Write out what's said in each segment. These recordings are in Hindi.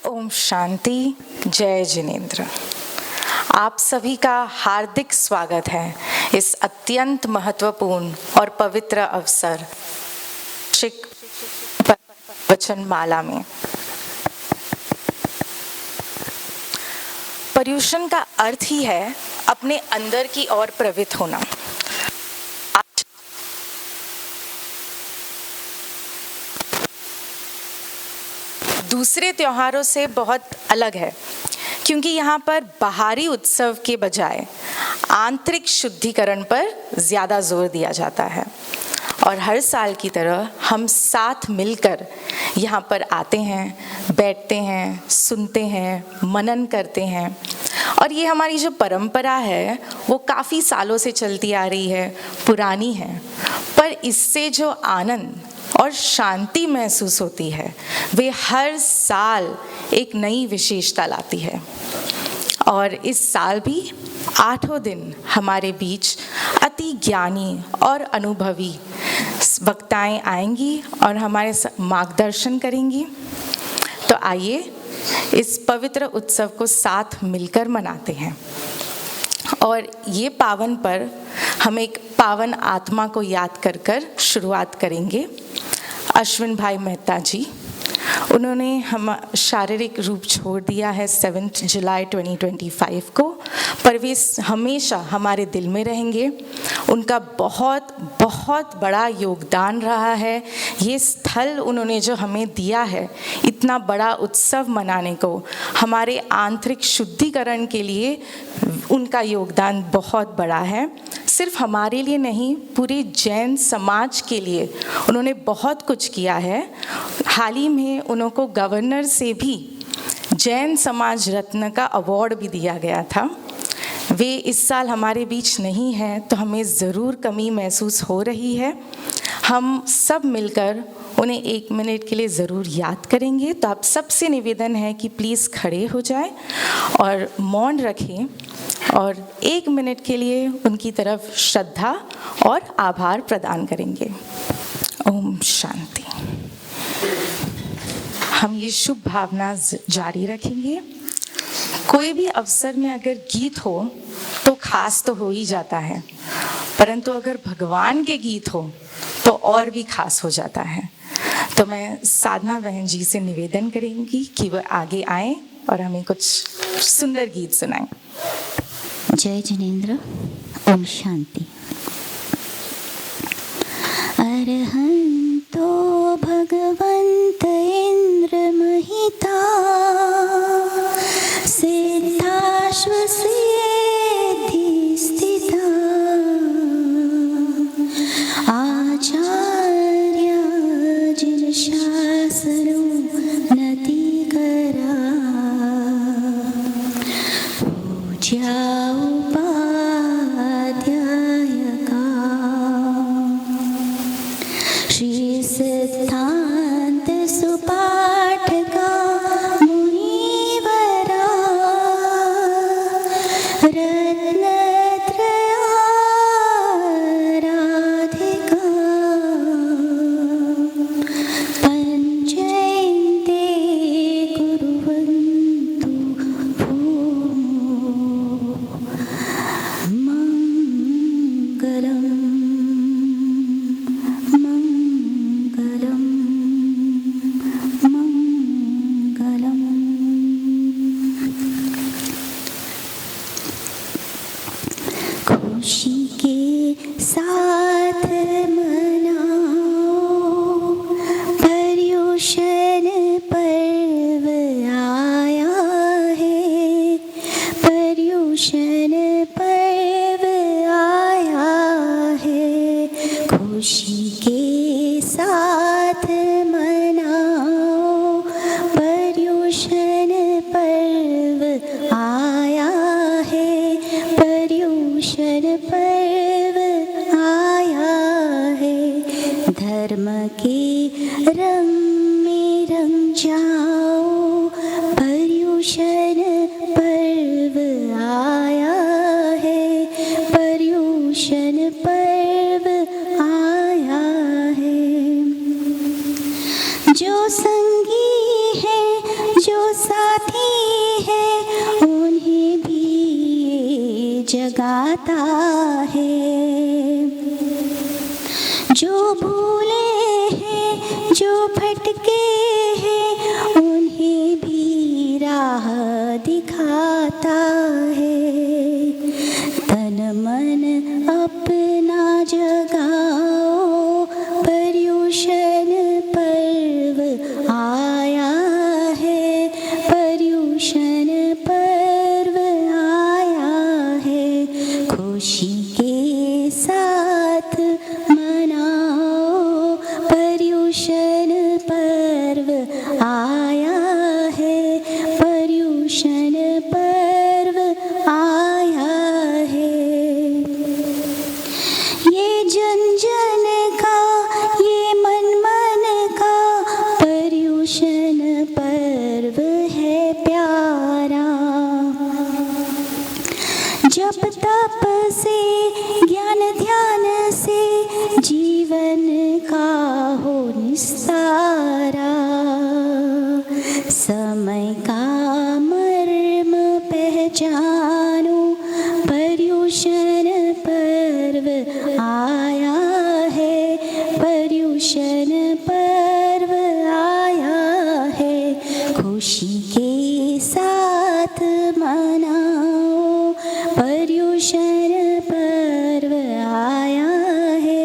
ओम शांति। जय जिनेंद्र। आप सभी का हार्दिक स्वागत है इस अत्यंत महत्वपूर्ण और पवित्र अवसर वचन माला में। पर्युषण का अर्थ ही है अपने अंदर की ओर प्रवृत्त होना। दूसरे त्योहारों से बहुत अलग है क्योंकि यहाँ पर बाहरी उत्सव के बजाय आंतरिक शुद्धिकरण पर ज़्यादा जोर दिया जाता है। और हर साल की तरह हम साथ मिलकर यहाँ पर आते हैं, बैठते हैं, सुनते हैं, मनन करते हैं। और ये हमारी जो परंपरा है वो काफ़ी सालों से चलती आ रही है, पुरानी है, पर इससे जो आनंद और शांति महसूस होती है वे हर साल एक नई विशेषता लाती है। और इस साल भी 8 दिन हमारे बीच अति ज्ञानी और अनुभवी वक्ताएं आएंगी और हमारे मार्गदर्शन करेंगी। तो आइए इस पवित्र उत्सव को साथ मिलकर मनाते हैं। और ये पावन पर्व हम एक पावन आत्मा को याद कर शुरुआत करेंगे। अश्विन भाई मेहता जी, उन्होंने हम शारीरिक रूप छोड़ दिया है 7 जुलाई 2025 को, पर वे हमेशा हमारे दिल में रहेंगे। उनका बहुत बहुत बड़ा योगदान रहा है। ये स्थल उन्होंने जो हमें दिया है, इतना बड़ा उत्सव मनाने को, हमारे आंतरिक शुद्धिकरण के लिए उनका योगदान बहुत बड़ा है। सिर्फ हमारे लिए नहीं, पूरे जैन समाज के लिए उन्होंने बहुत कुछ किया है। हाल ही में उनको गवर्नर से भी जैन समाज रत्न का अवार्ड भी दिया गया था। वे इस साल हमारे बीच नहीं हैं तो हमें ज़रूर कमी महसूस हो रही है। हम सब मिलकर उन्हें 1 मिनट के लिए ज़रूर याद करेंगे। तो आप सबसे निवेदन है कि प्लीज़ खड़े हो जाएं और मौन रखें और 1 मिनट के लिए उनकी तरफ श्रद्धा और आभार प्रदान करेंगे। ओम शांति। हम ये शुभ भावना जारी रखेंगे। कोई भी अवसर में अगर गीत हो तो खास तो हो ही जाता है, परंतु अगर भगवान के गीत हो तो और भी खास हो जाता है। तो मैं साधना बहन जी से निवेदन करूंगी कि वह आगे आए और हमें कुछ सुंदर गीत सुनाएं। जय जिनेंद्र। ओम शांति। अरहंतो भगवंत इंद्र महिता सिद्धाश्व सिद्धि स्थिता आचार्य जिन शासनो नति करा पूज्या सिद्धांत सुपाठ का मुनिवरा रत्नत्रयाराधिका पंचैन्ते कुर्वन्तु भूमो मंगलम्। खुशी के साथ मनाओ पर्युषण पर्व आया है, पर्युषण पर्व आया है। खुशी के साथ मनाओ पर्युषण पर्व आया है, पर्युषण पर्व आया है। धर्म के रंग में रंग जाओ पर्युषण पर्व आया बरसाता है। जो भूले हैं, जो भटके हैं, उन्हें भी राह दिखाता है। तन मन अपना जगाओ, पर्युषण पर्व आया है, पर्युषण पर्व आया है। खुशी के साथ मनाओ, पर्युषण पर्व आया है, पर्युषण पर्व आया है। ये जन जन का, ये मन मन का पर्युषण पर्व है प्यारा। जप तप से, ज्ञान ध्यान से जीवन का हो निस्तारा। समय का मर्म पहचानो, पर्युषण पर्व आया है, पर्युषण पर्व आया है। खुशी के साथ मनाओ, पर्युषण पर्व आया है,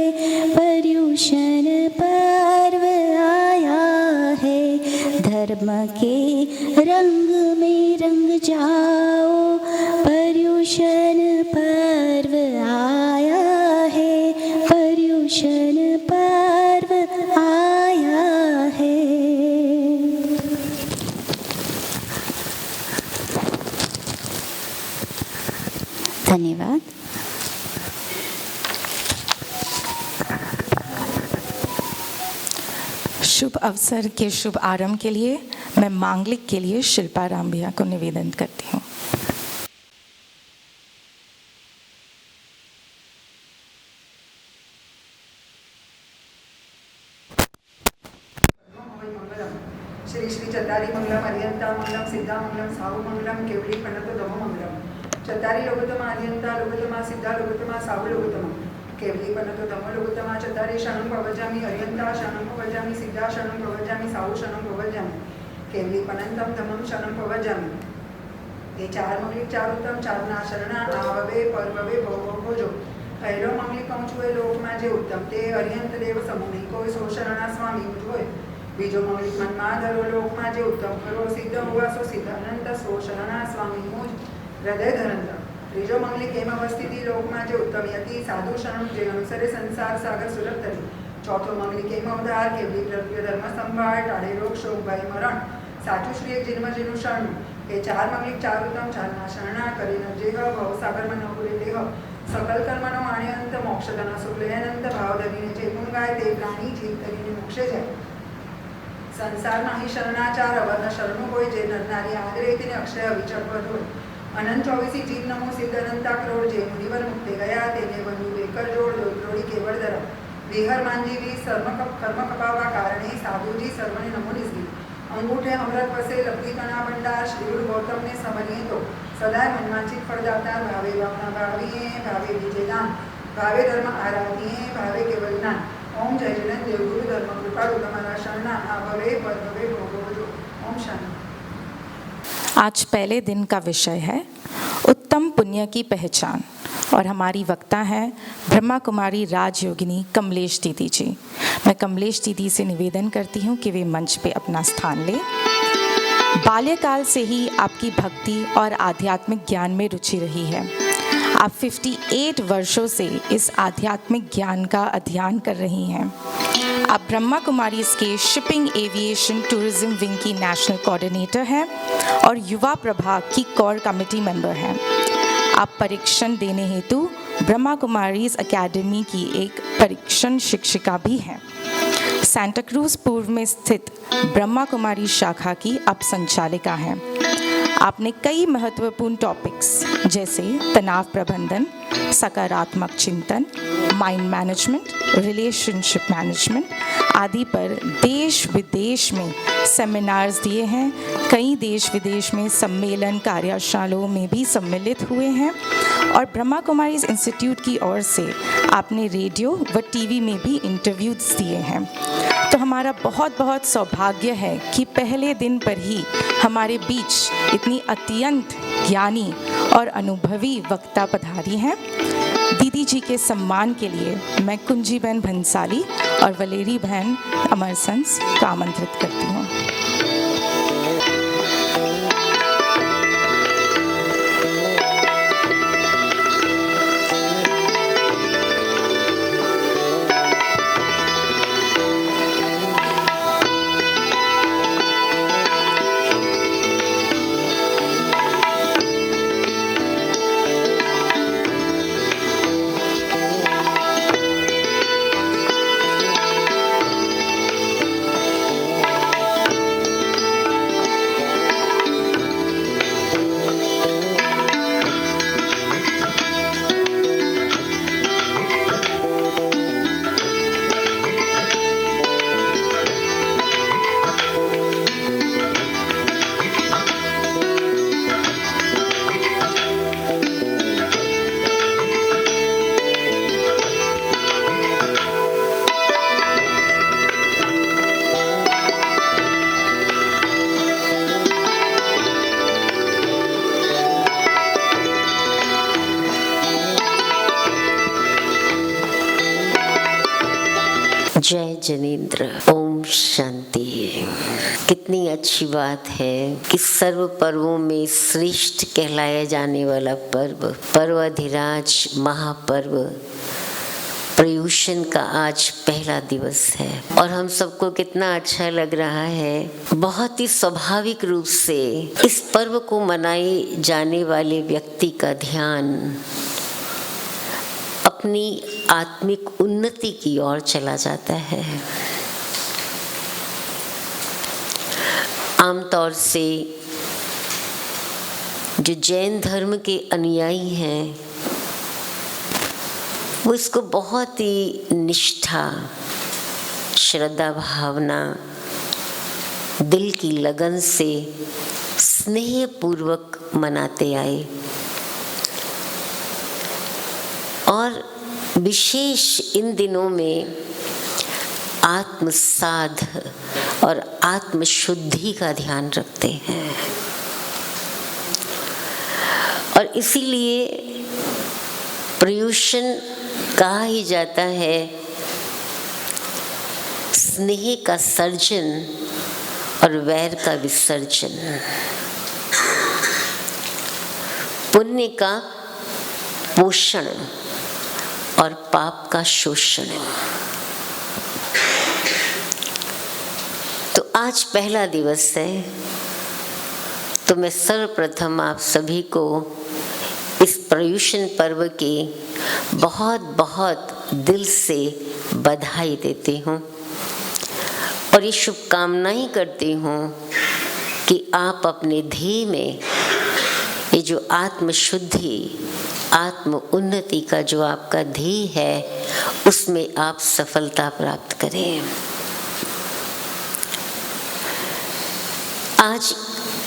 पर्युषण पर्व आया है। धर्म के रंग में रंग जाओ, पर्युषण पर्व आया है, पर्युषण पर्व आया है। धन्यवाद। शुभ अवसर के शुभ आरंभ के लिए मैं मांगलिक के लिए शिल्पा राम भैया को निवेदन करती हूँ। श्री श्री चतारी मंगलम अर्यंता मंगलम सिद्धा मंगलम साहु मंगलम केवली प्रणतो दम मंगलम। चतारी लोकोत्तमा अर्यंता लोकोत्तमा सिद्धा लोकोत्तमा साहु लोकोत्तमा केवली प्रणतो दम लोकोत्तमा। चतारी शरणं प्रवजामि अर्यंता शरणं प्रवजामि सिद्धा शरणं प्रवजामि साहु शरणं प्रवजामि केवली प्रणतम दमम शरणं प्रवजामि। ये चार मंगलिक चार उत्तम चारना शरणा आववे परववे भवभोजो। પહેલો મંગલિક કહું છું એ લોકમાં જે ઉત્તમ તે અર્યંત દેવ સમૂહ કોઈ સો શરણા સ્વામી હોય। બીજો મંગલિક મનમાં ધરો લોકમાં જે ઉત્તમ ખરો સિદ્ધ હોવાસો સિદ્ધ અનંત સો શરણા સ્વામી મુજ હૃદય ધરંત। ત્રીજો મંગલિક એમ અવસ્થિતિ લોકમાં જે ઉત્તમ યતિ સાધુ શરણ જે અનુસરે સંસાર સાગર સુલભ તરી। ચોથો મંગલિક એમ અવતાર કેવલી દ્રવ્ય ધર્મ સંભાળ ટાળે રોગ શોક ભય મરણ સાચું શ્રી એક જન્મ જેનું શરણું। એ ચાર મંગલિક ચાર ઉત્તમ ચારના શરણા કરીને જેહ ભવસાગરમાં ન ભૂલે દેહ सकल कर्मनो आणे अंत मोक्षधन शुक्ल अनंत भाव धरीने जे गुण गाय ते प्राणी जीव तरीने मोक्षे जाय। संसार नाही शरणाचार अवर्ण शरणु होय जे नरनारी आदरे तिने अक्षय अविचल होय। अनंत 24 जीव नमो सिद्ध अनंता करोड जे मुनिवर मुक्ते गया तेने बंधु बेकर जोड़ दोड़ी केवळ धर। विहर मांजीवी कर्म कपावा कारणे साधुजी सर्वने नमो निस्गी। अंगूठे अमृत वसे लब्धी कणा भंडार श्री गौतम ने समनिये तो सदा मनवांचित फलदाता। भावे भावना भावीए भावे बीजे दान भावे धर्म आराधनीय भावे केवल ज्ञान। ओम जय जन देवगुरु धर्म कृपाळु तमारा शरणा आववे परभवे भोगवजो। ओम शांति। आज पहले दिन का विषय है उत्तम पुण्य की पहचान और हमारी वक्ता है ब्रह्मा कुमारी राजयोगिनी कमलेश दीदी जी। मैं कमलेश दीदी से निवेदन करती हूँ कि वे मंच पे अपना स्थान लें। बाल्यकाल से ही आपकी भक्ति और आध्यात्मिक ज्ञान में रुचि रही है। आप 58 वर्षों से इस आध्यात्मिक ज्ञान का अध्ययन कर रही हैं। आप ब्रह्मा कुमारी के शिपिंग एविएशन टूरिज्म विंग की नेशनल कोऑर्डिनेटर हैं और युवा प्रभाग की कोर कमेटी मेंबर हैं। आप परीक्षण देने हेतु ब्रह्मा कुमारीज अकेडमी की एक परीक्षण शिक्षिका भी हैं। सांता क्रूज पूर्व में स्थित ब्रह्मा कुमारी शाखा की अब संचालिका हैं। आपने कई महत्वपूर्ण टॉपिक्स जैसे तनाव प्रबंधन, सकारात्मक चिंतन, माइंड मैनेजमेंट, रिलेशनशिप मैनेजमेंट आदि पर देश विदेश में सेमिनार्स दिए हैं। कई देश विदेश में सम्मेलन कार्यशालाओं में भी सम्मिलित हुए हैं और ब्रह्मा कुमारीज इंस्टीट्यूट की ओर से आपने रेडियो व टीवी में भी इंटरव्यूज दिए हैं। तो हमारा बहुत बहुत सौभाग्य है कि पहले दिन पर ही हमारे बीच इतनी अत्यंत ज्ञानी और अनुभवी वक्ता पधारी हैं। दीदी जी के सम्मान के लिए मैं कुंजी बहन भंसाली और वलेरी बहन अमरसंस को आमंत्रित करती हूँ। जय जनेन्द्र। ओम शांति। कितनी अच्छी बात है कि सर्व पर्वों में श्रेष्ठ कहलाया जाने वाला पर्व, पर्वाधिराज महापर्व पर्युषण का आज पहला दिवस है और हम सबको कितना अच्छा लग रहा है। बहुत ही स्वाभाविक रूप से इस पर्व को मनाए जाने वाले व्यक्ति का ध्यान अपनी आत्मिक उन्नति की ओर चला जाता है। आमतौर से जो जैन धर्म के अनुयायी हैं वो इसको बहुत ही निष्ठा, श्रद्धा भावना, दिल की लगन से स्नेहपूर्वक मनाते आए और विशेष इन दिनों में आत्मसाध और आत्मशुद्धि का ध्यान रखते हैं और इसीलिए पर्युषण कहा ही जाता है स्नेह का सर्जन और वैर का विसर्जन, पुण्य का पोषण और पाप का शोषण। तो आज पहला दिवस है, तो मैं सर्वप्रथम आप सभी को इस पर्युषण पर्व की बहुत बहुत दिल से बधाई देती हूँ और ये शुभकामनाएं करती हूँ कि आप अपने ध्येय में ये जो आत्मशुद्धि, आत्म उन्नति का जो आपका ध्येय है उसमें आप सफलता प्राप्त करें। आज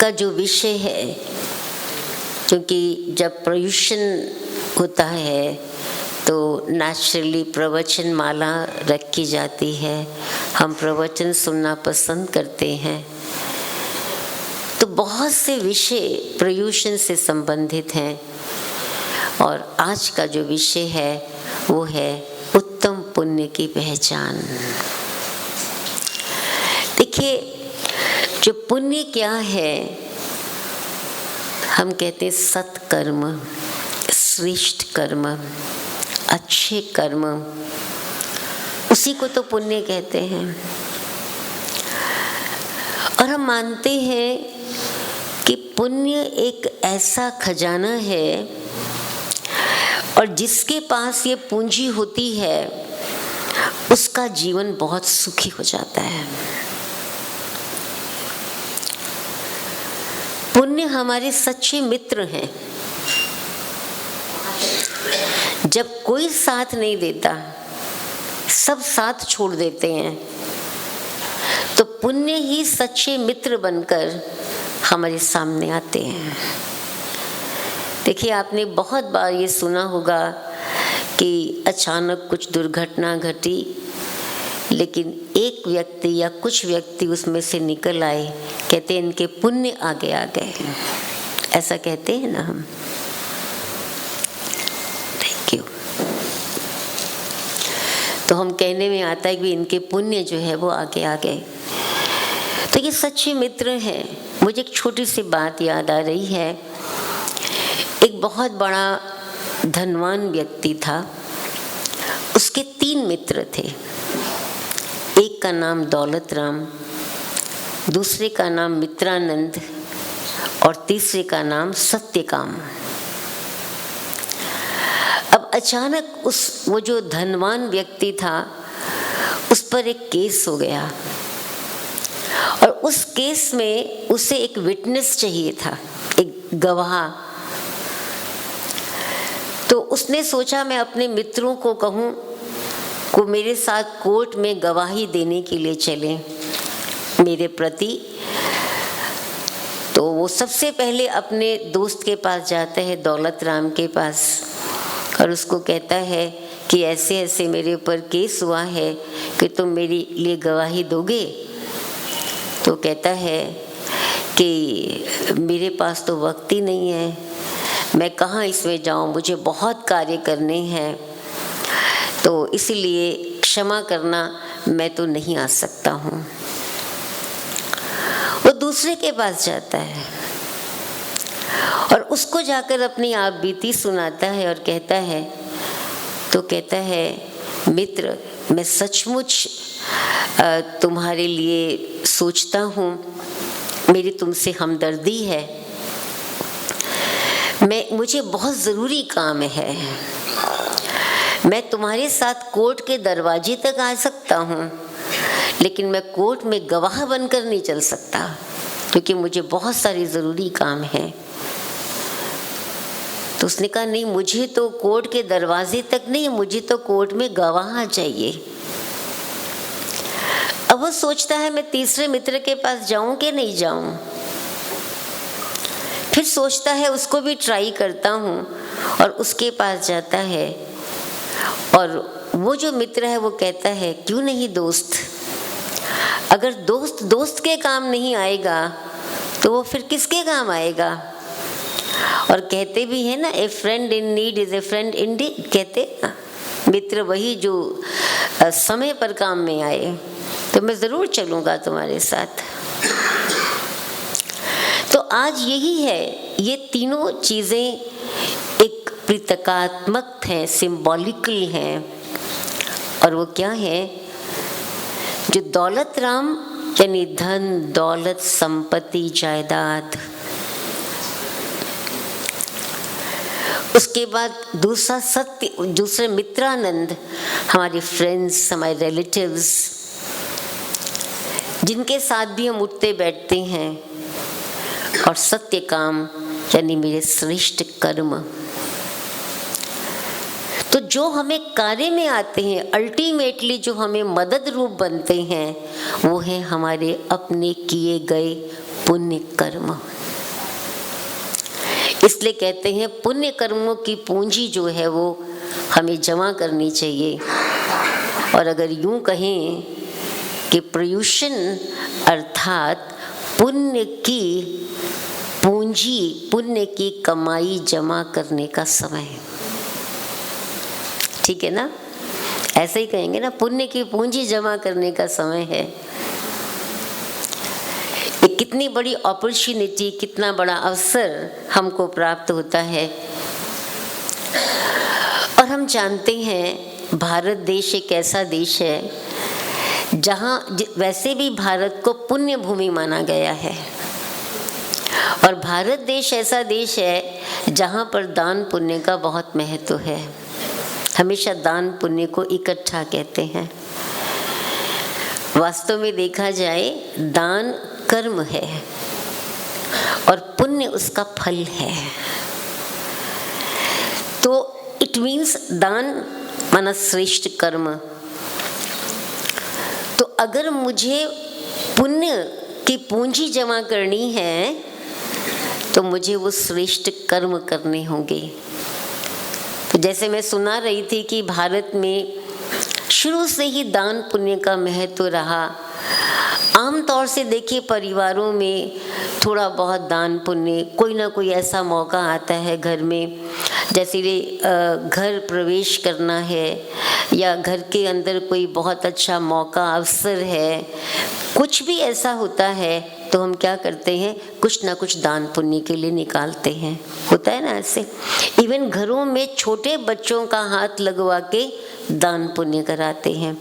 का जो विषय है, क्योंकि जब पर्युषण होता है तो नेचुरली प्रवचन माला रखी जाती है, हम प्रवचन सुनना पसंद करते हैं, तो बहुत से विषय पर्युषण से संबंधित हैं और आज का जो विषय है वो है उत्तम पुण्य की पहचान। देखिए, जो पुण्य क्या है, हम कहते हैं सत्कर्म, श्रेष्ठ कर्म, अच्छे कर्म, उसी को तो पुण्य कहते हैं। और हम मानते हैं कि पुण्य एक ऐसा खजाना है और जिसके पास ये पूंजी होती है उसका जीवन बहुत सुखी हो जाता है। पुण्य हमारे सच्चे मित्र हैं। जब कोई साथ नहीं देता, सब साथ छोड़ देते हैं, तो पुण्य ही सच्चे मित्र बनकर हमारे सामने आते हैं। देखिए, आपने बहुत बार ये सुना होगा कि अचानक कुछ दुर्घटना घटी, लेकिन एक व्यक्ति या कुछ व्यक्ति उसमें से निकल आए, कहते हैं इनके पुण्य आगे आ गए, ऐसा कहते हैं ना हम। Thank you. तो हम कहने में आता है कि इनके पुण्य जो है वो आगे आ गए। तो ये सच्चे मित्र हैं। मुझे एक छोटी सी बात याद आ रही है। एक बहुत बड़ा धनवान व्यक्ति था, उसके 3 मित्र थे। एक का नाम दौलत राम, दूसरे का नाम मित्रानंद और तीसरे का नाम सत्यकाम। अब अचानक वो जो धनवान व्यक्ति था, उस पर एक केस हो गया और उस केस में उसे एक विटनेस चाहिए था, एक गवाह। तो उसने सोचा मैं अपने मित्रों को कहूँ को मेरे साथ कोर्ट में गवाही देने के लिए चलें मेरे प्रति। तो वो सबसे पहले अपने दोस्त के पास जाता है, दौलत राम के पास, और उसको कहता है कि ऐसे ऐसे मेरे ऊपर केस हुआ है कि तुम मेरे लिए गवाही दोगे। तो कहता है कि मेरे पास तो वक्त ही नहीं है, मैं कहाँ इसमें जाऊँ, मुझे बहुत कार्य करने हैं, तो इसीलिए क्षमा करना, मैं तो नहीं आ सकता हूँ। वो दूसरे के पास जाता है और उसको जाकर अपनी आप बीती सुनाता है और कहता है, तो कहता है मित्र, मैं सचमुच तुम्हारे लिए सोचता हूँ, मेरी तुमसे हमदर्दी है, मुझे बहुत ज़रूरी काम है, मैं तुम्हारे साथ कोर्ट के दरवाजे तक आ सकता हूँ, लेकिन मैं कोर्ट में गवाह बनकर नहीं चल सकता, क्योंकि मुझे बहुत सारी ज़रूरी काम है। तो उसने कहा नहीं, मुझे तो कोर्ट के दरवाजे तक नहीं, मुझे तो कोर्ट में गवाह चाहिए। अब वो सोचता है मैं तीसरे मित्र के पास जाऊं कि नहीं जाऊं। फिर सोचता है उसको भी ट्राई करता हूं और उसके पास जाता है, और वो जो मित्र है वो कहता है क्यों नहीं दोस्त, अगर दोस्त दोस्त के काम नहीं आएगा तो वो फिर किसके काम आएगा। और कहते भी है ना, ए friend in need is a friend Indeed, कहते मित्र वही जो समय पर काम में आए। तो मैं ज़रूर चलूँगा तुम्हारे साथ। तो आज यही है, ये तीनों चीज़ें एक प्रतीकात्मक हैं, सिंबॉलिकल हैं। और वो क्या है, जो दौलत राम यानी धन दौलत संपत्ति जायदाद, उसके बाद दूसरा सत्य, दूसरे मित्रानंद, हमारे फ्रेंड्स, हमारे रिलेटिव्स, जिनके साथ भी हम उठते बैठते हैं, और सत्य काम यानी मेरे श्रेष्ठ कर्म। तो जो हमें कार्य में आते हैं, अल्टीमेटली जो हमें मदद रूप बनते हैं, वो है हमारे अपने किए गए पुण्य कर्म। इसलिए कहते हैं पुण्य कर्मों की पूंजी जो है वो हमें जमा करनी चाहिए। और अगर यूं कहें कि प्रयुषण अर्थात पुण्य की पूंजी, पुण्य की कमाई जमा करने का समय, ठीक है ना, ऐसे ही कहेंगे ना, पुण्य की पूंजी जमा करने का समय है। ये कितनी बड़ी अपॉर्चुनिटी, कितना बड़ा अवसर हमको प्राप्त होता है। और हम जानते हैं भारत देश एक ऐसा देश है जहाँ वैसे भी भारत को पुण्य भूमि माना गया है, और भारत देश ऐसा देश है जहाँ पर दान पुण्य का बहुत महत्व है। हमेशा दान पुण्य को इकट्ठा कहते हैं। वास्तव में देखा जाए, दान कर्म है और पुण्य उसका फल है। तो इट मीन्स दान माना श्रेष्ठ कर्म। तो अगर मुझे पुण्य की पूंजी जमा करनी है तो मुझे वो श्रेष्ठ कर्म करने होंगे। तो जैसे मैं सुना रही थी कि भारत में शुरू से ही दान पुण्य का महत्व रहा। आमतौर से देखिए परिवारों में थोड़ा बहुत दान पुण्य, कोई ना कोई ऐसा मौका आता है घर में, जैसे घर प्रवेश करना है या घर के अंदर कोई बहुत अच्छा मौका अवसर है, कुछ भी ऐसा होता है तो हम क्या करते हैं, कुछ ना कुछ दान पुण्य के लिए निकालते हैं। होता है ना ऐसे। इवन घरों में छोटे बच्चों का हाथ लगवा के दान पुण्य कराते हैं।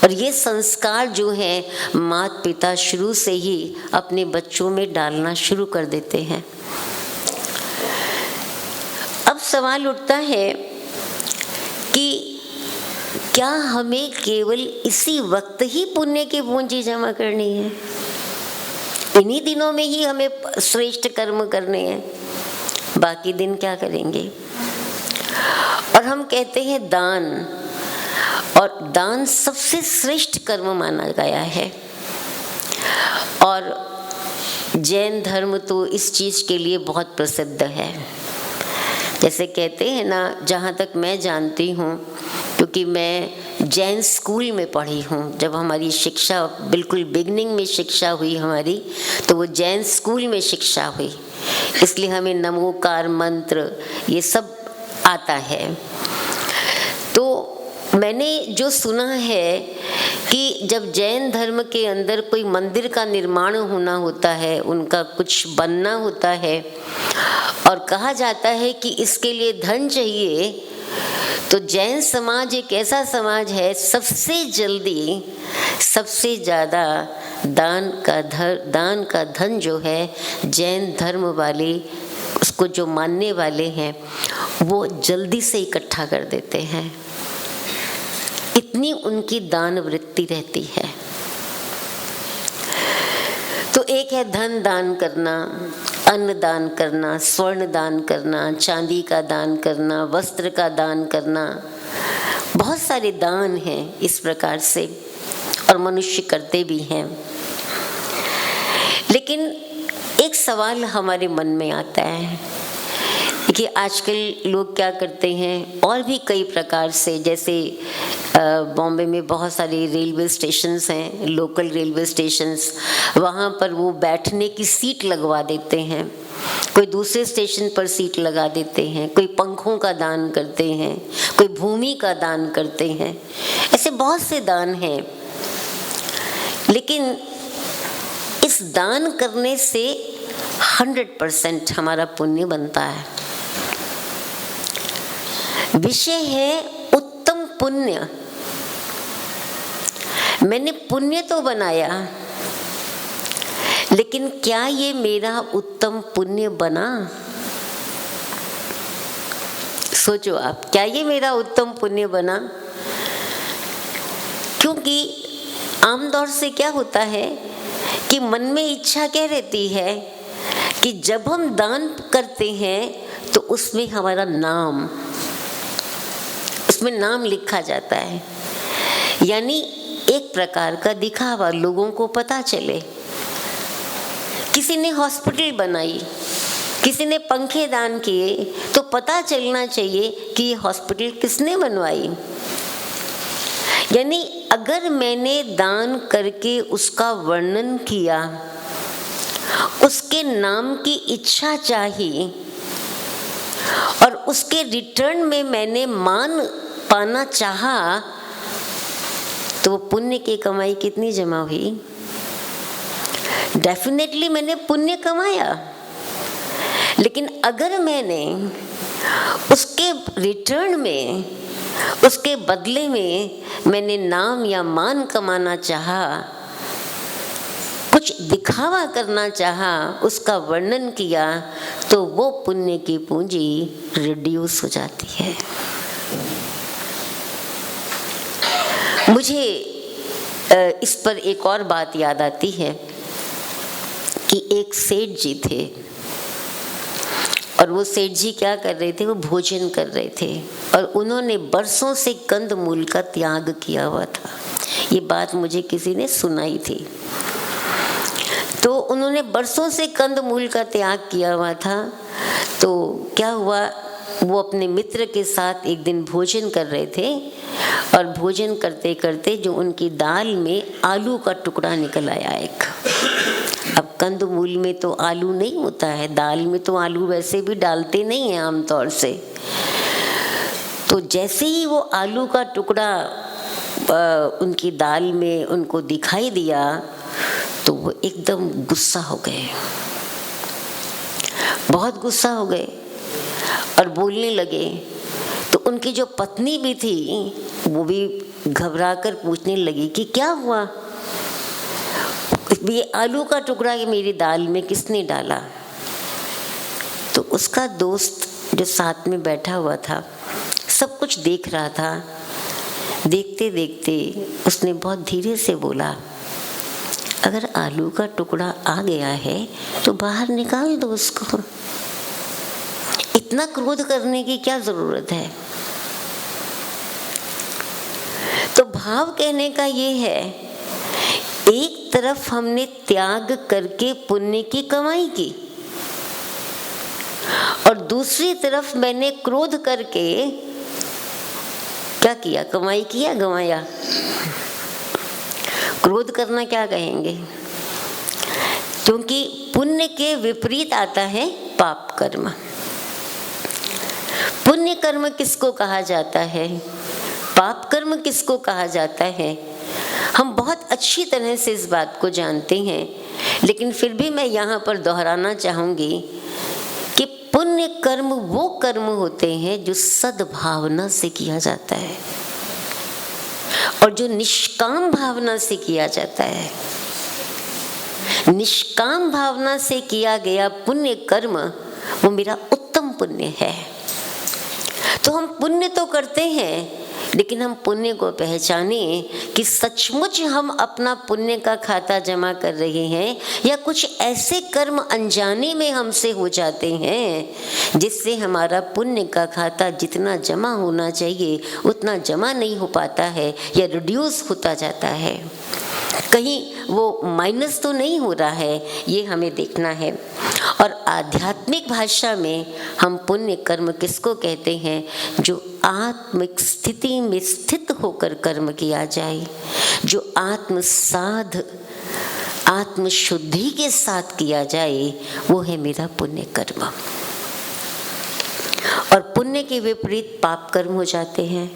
और ये संस्कार जो है माता पिता शुरू से ही अपने बच्चों में डालना शुरू कर देते हैं। अब सवाल उठता है कि क्या हमें केवल इसी वक्त ही पुण्य की पूंजी जमा करनी है? इन्हीं दिनों में ही हमें श्रेष्ठ कर्म करने हैं, बाकी दिन क्या करेंगे? और हम कहते हैं दान, और दान सबसे श्रेष्ठ कर्म माना गया है। और जैन धर्म तो इस चीज़ के लिए बहुत प्रसिद्ध है। जैसे कहते हैं ना, जहाँ तक मैं जानती हूँ, क्योंकि मैं जैन स्कूल में पढ़ी हूँ, जब हमारी शिक्षा बिल्कुल बिगनिंग में शिक्षा हुई हमारी, तो वो जैन स्कूल में शिक्षा हुई, इसलिए हमें नमोकार मंत्र ये सब आता है। तो मैंने जो सुना है कि जब जैन धर्म के अंदर कोई मंदिर का निर्माण होना होता है, उनका कुछ बनना होता है, और कहा जाता है कि इसके लिए धन चाहिए, तो जैन समाज एक ऐसा समाज है, सबसे जल्दी सबसे ज़्यादा दान का धन जो है जैन धर्म वाले, उसको जो मानने वाले हैं, वो जल्दी से इकट्ठा कर देते हैं। इतनी उनकी दान वृत्ति रहती है। तो एक है धन दान करना, अन्न दान करना, स्वर्ण दान करना, चांदी का दान करना, वस्त्र का दान करना, बहुत सारे दान हैं इस प्रकार से, और मनुष्य करते भी हैं। लेकिन एक सवाल हमारे मन में आता है कि आजकल लोग क्या करते हैं, और भी कई प्रकार से, जैसे बॉम्बे में बहुत सारे रेलवे स्टेशंस हैं, लोकल रेलवे स्टेशंस, वहाँ पर वो बैठने की सीट लगवा देते हैं, कोई दूसरे स्टेशन पर सीट लगा देते हैं, कोई पंखों का दान करते हैं, कोई भूमि का दान करते हैं, ऐसे बहुत से दान हैं। लेकिन इस दान करने से 100% हमारा पुण्य बनता है। विषय है उत्तम पुण्य। मैंने पुण्य तो बनाया, लेकिन क्या ये मेरा उत्तम पुण्य बना? सोचो आप, क्या ये मेरा उत्तम पुण्य बना? क्योंकि आमतौर से क्या होता है कि मन में इच्छा क्या रहती है कि जब हम दान करते हैं तो उसमें हमारा नाम, उसमें नाम लिखा जाता है, यानी एक प्रकार का दिखावा, लोगों को पता चले। किसी ने हॉस्पिटल बनाई, किसी ने पंखे दान किए, तो पता चलना चाहिए कि ये हॉस्पिटल किसने बनवाई। यानी अगर मैंने दान करके उसका वर्णन किया, उसके नाम की इच्छा चाहिए, और उसके रिटर्न में मैंने मान पाना चाहा, तो वो पुण्य की कमाई कितनी जमा हुई? डेफिनेटली मैंने पुण्य कमाया। लेकिन अगर मैंने उसके रिटर्न में, उसके बदले में मैंने नाम या मान कमाना चाहा, कुछ दिखावा करना चाहा, उसका वर्णन किया, तो वो पुण्य की पूंजी रिड्यूस हो जाती है। मुझे इस पर एक और बात याद आती है कि एक सेठ जी थे, और और वो सेठ जी क्या कर रहे थे, वो भोजन कर रहे थे और उन्होंने बरसों से कंदमूल का त्याग किया हुआ था। ये बात मुझे किसी ने सुनाई थी। तो उन्होंने बरसों से कंदमूल का त्याग किया हुआ था। तो क्या हुआ, वो अपने मित्र के साथ एक दिन भोजन कर रहे थे और भोजन करते करते जो उनकी दाल में आलू का टुकड़ा निकल आया एक। अब कंदमूल में तो आलू नहीं होता है, दाल में तो आलू वैसे भी डालते नहीं हैं आमतौर से। तो जैसे ही वो आलू का टुकड़ा उनकी दाल में उनको दिखाई दिया तो वो एकदम गुस्सा हो गए, बहुत गुस्सा हो गए और बोलने लगे। तो उनकी जो पत्नी भी थी वो भी घबराकर पूछने लगी कि क्या हुआ, ये आलू का टुकड़ा ये मेरी दाल में किसने डाला। तो उसका दोस्त जो साथ में बैठा हुआ था सब कुछ देख रहा था। देखते देखते उसने बहुत धीरे से बोला, अगर आलू का टुकड़ा आ गया है तो बाहर निकाल दो उसको, इतना क्रोध करने की क्या जरूरत है। तो भाव कहने का ये है, एक तरफ हमने त्याग करके पुण्य की कमाई की और दूसरी तरफ मैंने क्रोध करके क्या किया, कमाई किया, गंवाया। क्रोध करना क्या कहेंगे, क्योंकि पुण्य के विपरीत आता है पाप कर्म। पुण्य कर्म किसको कहा जाता है, पाप कर्म किसको कहा जाता है, हम बहुत अच्छी तरह से इस बात को जानते हैं, लेकिन फिर भी मैं यहाँ पर दोहराना चाहूँगी कि पुण्य कर्म वो कर्म होते हैं जो सद्भावना से किया जाता है और जो निष्काम भावना से किया जाता है। निष्काम भावना से किया गया पुण्य कर्म वो मेरा उत्तम पुण्य है। तो हम पुण्य तो करते हैं, लेकिन हम पुण्य को पहचाने कि सचमुच हम अपना पुण्य का खाता जमा कर रहे हैं या कुछ ऐसे कर्म अनजाने में हमसे हो जाते हैं जिससे हमारा पुण्य का खाता जितना जमा होना चाहिए उतना जमा नहीं हो पाता है या रिड्यूस होता जाता है, कहीं वो माइनस तो नहीं हो रहा है, ये हमें देखना है। और आध्यात्मिक भाषा में हम पुण्य कर्म किसको कहते हैं, जो आत्मिक स्थिति में स्थित होकर कर्म किया जाए, जो आत्मसाध आत्मशुद्धि के साथ किया जाए, वो है मेरा पुण्य कर्म। और पुण्य के विपरीत पाप कर्म हो जाते हैं।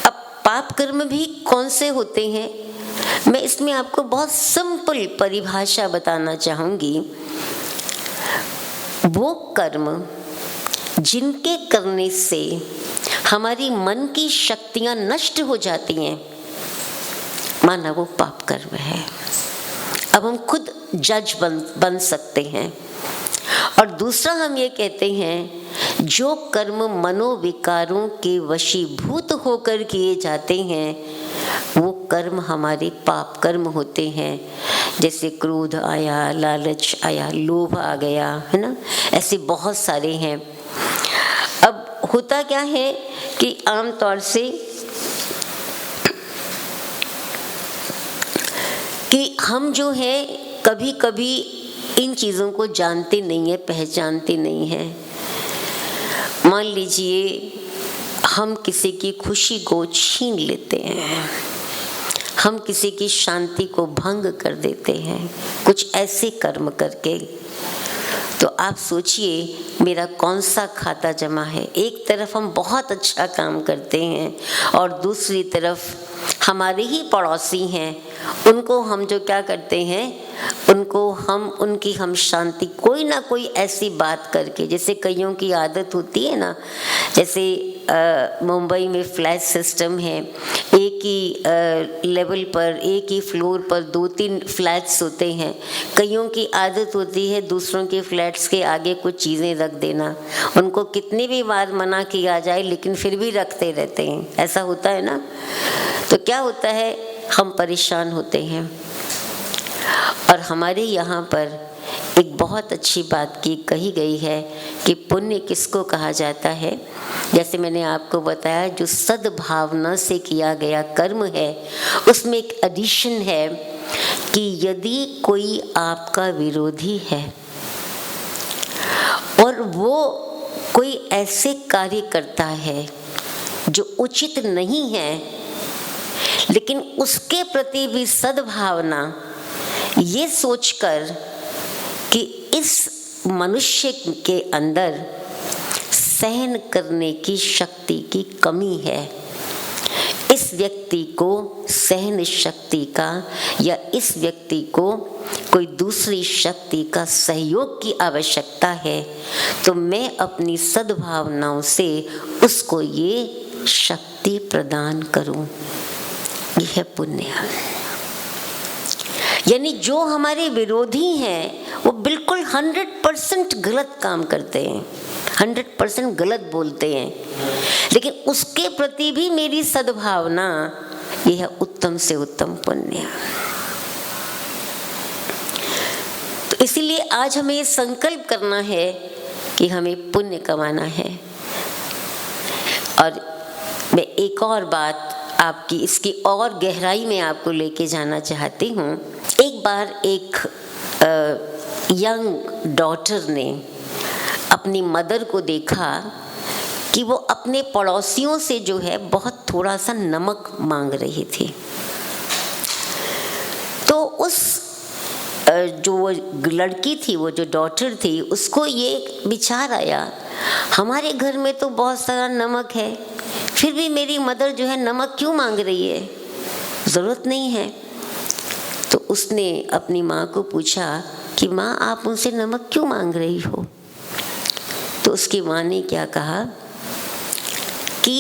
अब पाप कर्म भी कौन से होते हैं, मैं इसमें आपको बहुत सिंपल परिभाषा बताना चाहूंगी। वो कर्म जिनके करने से हमारी मन की शक्तियां नष्ट हो जाती हैं, माना वो पाप कर्म है। अब हम खुद जज बन सकते हैं। और दूसरा हम ये कहते हैं, जो कर्म मनोविकारों के वशीभूत होकर किए जाते हैं वो कर्म हमारे पाप कर्म होते हैं। जैसे क्रोध आया, लालच आया, लोभ आ गया, है ना, ऐसे बहुत सारे हैं। अब होता क्या है कि आमतौर से कि हम जो है कभी कभी इन चीज़ों को जानते नहीं है, पहचानते नहीं हैं। मान लीजिए हम किसी की खुशी को छीन लेते हैं, हम किसी की शांति को भंग कर देते हैं कुछ ऐसे कर्म करके। तो आप सोचिए मेरा कौन सा खाता जमा है। एक तरफ हम बहुत अच्छा काम करते हैं और दूसरी तरफ हमारे ही पड़ोसी हैं, उनको हम जो क्या करते हैं, उनको हम उनकी हम शांति कोई ना कोई ऐसी बात करके, जैसे कईयों की आदत होती है ना, जैसे मुंबई में फ्लैट सिस्टम है, एक ही लेवल पर, एक ही फ्लोर पर 2-3 फ्लैट्स होते हैं। कईयों की आदत होती है दूसरों के फ्लैट्स के आगे कुछ चीज़ें रख देना, उनको कितनी भी बार मना किया जाए लेकिन फिर भी रखते रहते हैं, ऐसा होता है ना। तो क्या होता है, हम परेशान होते हैं। और हमारे यहाँ पर एक बहुत अच्छी बात की कही गई है कि पुण्य किसको कहा जाता है। जैसे मैंने आपको बताया, जो सद्भावना से किया गया कर्म है उसमें एक एडिशन है कि यदि कोई आपका विरोधी है और वो कोई ऐसे कार्य करता है जो उचित नहीं है, लेकिन उसके प्रति भी सद्भावना, ये सोचकर कि इस मनुष्य के अंदर सहन करने की शक्ति की कमी है, इस व्यक्ति को सहन शक्ति का या इस व्यक्ति को कोई दूसरी शक्ति का सहयोग की आवश्यकता है, तो मैं अपनी सद्भावनाओं से उसको ये शक्ति प्रदान करूं। यह है पुण्य। यानी जो हमारे विरोधी हैं वो बिल्कुल 100% गलत काम करते हैं, 100% गलत बोलते हैं, लेकिन उसके प्रति भी मेरी सद्भावना, यह है उत्तम से उत्तम पुण्य। तो इसीलिए आज हमें ये संकल्प करना है कि हमें पुण्य कमाना है। और मैं एक और बात आपकी इसकी और गहराई में आपको लेके जाना चाहती हूँ। एक बार एक यंग डॉटर ने अपनी मदर को देखा कि वो अपने पड़ोसियों से जो है बहुत थोड़ा सा नमक मांग रही थी। तो उस जो वो लड़की थी, वो जो डॉटर थी, उसको ये विचार आया, हमारे घर में तो बहुत सारा नमक है, फिर भी मेरी मदर जो है नमक क्यों मांग रही है, ज़रूरत नहीं है। तो उसने अपनी माँ को पूछा कि माँ, आप उनसे नमक क्यों मांग रही हो? तो उसकी माँ ने क्या कहा कि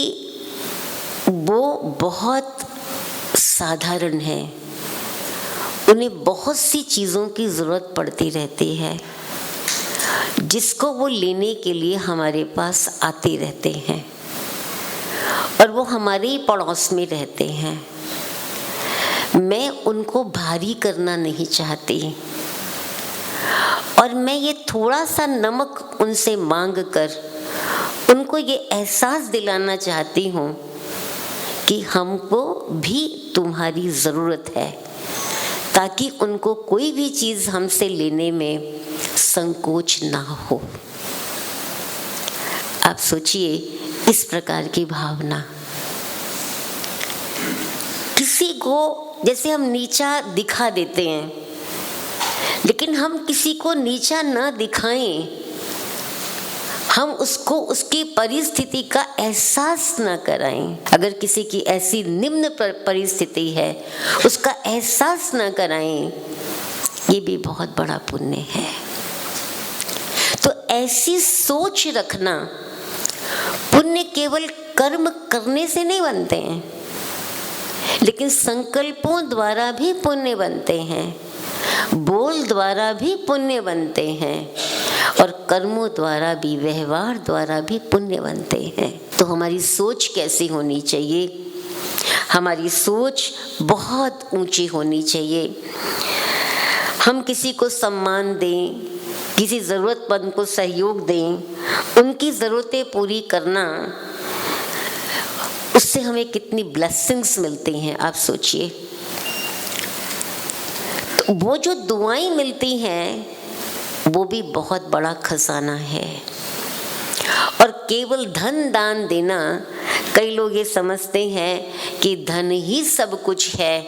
वो बहुत साधारण है, उन्हें बहुत सी चीज़ों की ज़रूरत पड़ती रहती है जिसको वो लेने के लिए हमारे पास आते रहते हैं, और वो हमारे ही पड़ोस में रहते हैं। मैं उनको भारी करना नहीं चाहती, और मैं ये थोड़ा सा नमक उनसे मांग कर उनको ये एहसास दिलाना चाहती हूँ कि हमको भी तुम्हारी ज़रूरत है, ताकि उनको कोई भी चीज़ हमसे लेने में संकोच ना हो। आप सोचिए इस प्रकार की भावना। किसी को जैसे हम नीचा दिखा देते हैं, लेकिन हम किसी को नीचा ना दिखाएं, हम उसको उसकी परिस्थिति का एहसास ना कराएं। अगर किसी की ऐसी निम्न परिस्थिति है, उसका एहसास ना कराएं, ये भी बहुत बड़ा पुण्य है। तो ऐसी सोच रखना, पुण्य केवल कर्म करने से नहीं बनते हैं, लेकिन संकल्पों द्वारा भी पुण्य बनते हैं, बोल द्वारा भी पुण्य बनते हैं, और कर्मों द्वारा भी, व्यवहार द्वारा भी पुण्य बनते हैं। तो हमारी सोच कैसी होनी चाहिए? हमारी सोच बहुत ऊंची होनी चाहिए। हम किसी को सम्मान दें, किसी ज़रूरतमंद को सहयोग दें, उनकी ज़रूरतें पूरी करना, उससे हमें कितनी ब्लेसिंग्स मिलती हैं, आप सोचिए। तो वो जो दुआएं मिलती हैं वो भी बहुत बड़ा खजाना है। और केवल धन दान देना, कई लोग ये समझते हैं कि धन ही सब कुछ है,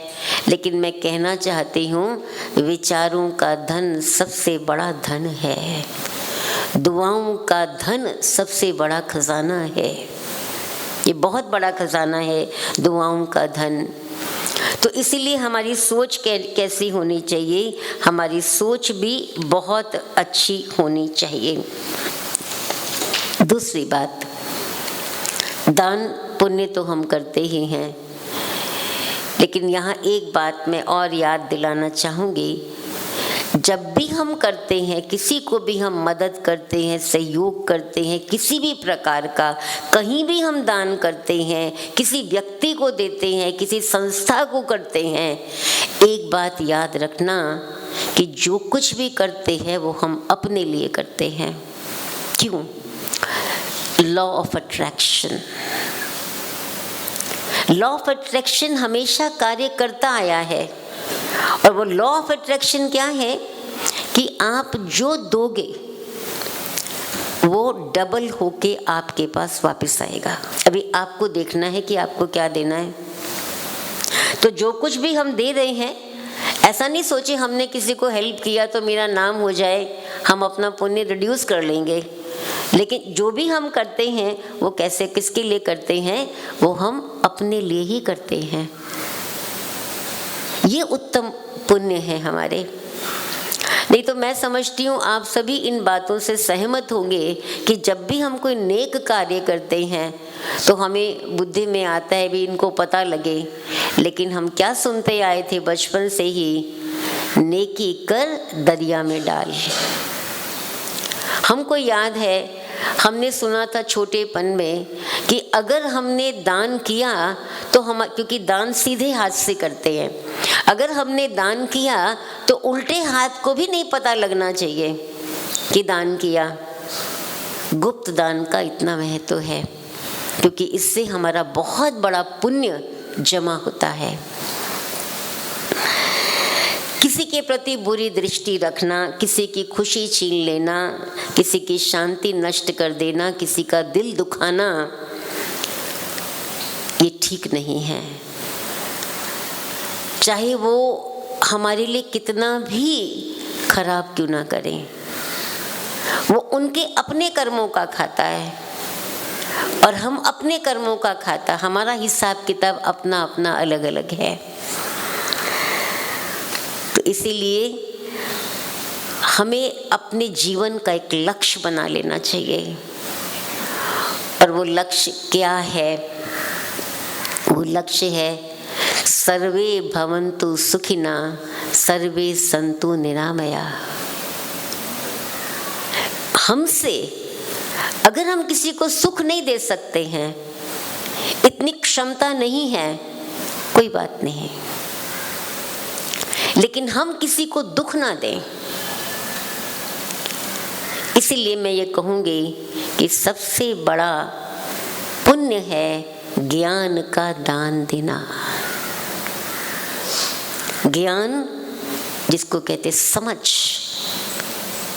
लेकिन मैं कहना चाहती हूँ विचारों का धन सबसे बड़ा धन है, दुआओं का धन सबसे बड़ा खजाना है। ये बहुत बड़ा खजाना है दुआओं का धन। तो इसीलिए हमारी सोच कैसी होनी चाहिए? हमारी सोच भी बहुत अच्छी होनी चाहिए। दूसरी बात, दान पुण्य तो हम करते ही हैं, लेकिन यहाँ एक बात मैं और याद दिलाना चाहूँगी। जब भी हम करते हैं, किसी को भी हम मदद करते हैं, सहयोग करते हैं, किसी भी प्रकार का, कहीं भी हम दान करते हैं, किसी व्यक्ति को देते हैं, किसी संस्था को करते हैं, एक बात याद रखना कि जो कुछ भी करते हैं वो हम अपने लिए करते हैं। क्यों? Law of attraction. Law of attraction हमेशा कार्य करता आया है, और वो लॉ ऑफ अट्रैक्शन क्या है कि आप जो दोगे वो डबल होके आपके पास वापस आएगा। अभी आपको देखना है कि आपको क्या देना है। तो जो कुछ भी हम दे रहे हैं, ऐसा नहीं सोचे हमने किसी को हेल्प किया तो मेरा नाम हो जाए, हम अपना पुण्य रिड्यूस कर लेंगे। लेकिन जो भी हम करते हैं वो कैसे, किसके लिए करते हैं? वो हम अपने लिए ही करते हैं। ये उत्तम पुण्य है हमारे। नहीं तो मैं समझती हूँ आप सभी इन बातों से सहमत होंगे कि जब भी हम कोई नेक कार्य करते हैं तो हमें बुद्धि में आता है भी इनको पता लगे, लेकिन हम क्या सुनते आए थे बचपन से ही, नेकी कर दरिया में डाल। हमको याद है हमने सुना था छोटेपन में कि अगर हमने दान किया तो हम, क्योंकि दान सीधे हाथ से करते हैं, अगर हमने दान किया तो उल्टे हाथ को भी नहीं पता लगना चाहिए कि दान किया। गुप्त दान का इतना महत्व है, क्योंकि इससे हमारा बहुत बड़ा पुण्य जमा होता है। किसी के प्रति बुरी दृष्टि रखना, किसी की खुशी छीन लेना, किसी की शांति नष्ट कर देना, किसी का दिल दुखाना, ये ठीक नहीं है। चाहे वो हमारे लिए कितना भी खराब क्यों ना करें, वो उनके अपने कर्मों का खाता है और हम अपने कर्मों का खाता। हमारा हिसाब किताब अपना अपना अलग अलग है। तो इसीलिए हमें अपने जीवन का एक लक्ष्य बना लेना चाहिए, और वो लक्ष्य क्या है? वो लक्ष्य है सर्वे भवन्तु सुखिना सर्वे सन्तु निरामया। हमसे अगर हम किसी को सुख नहीं दे सकते हैं, इतनी क्षमता नहीं है, कोई बात नहीं, लेकिन हम किसी को दुख ना दें। इसीलिए मैं ये कहूँगी कि सबसे बड़ा पुण्य है ज्ञान का दान देना। ज्ञान जिसको कहते समझ,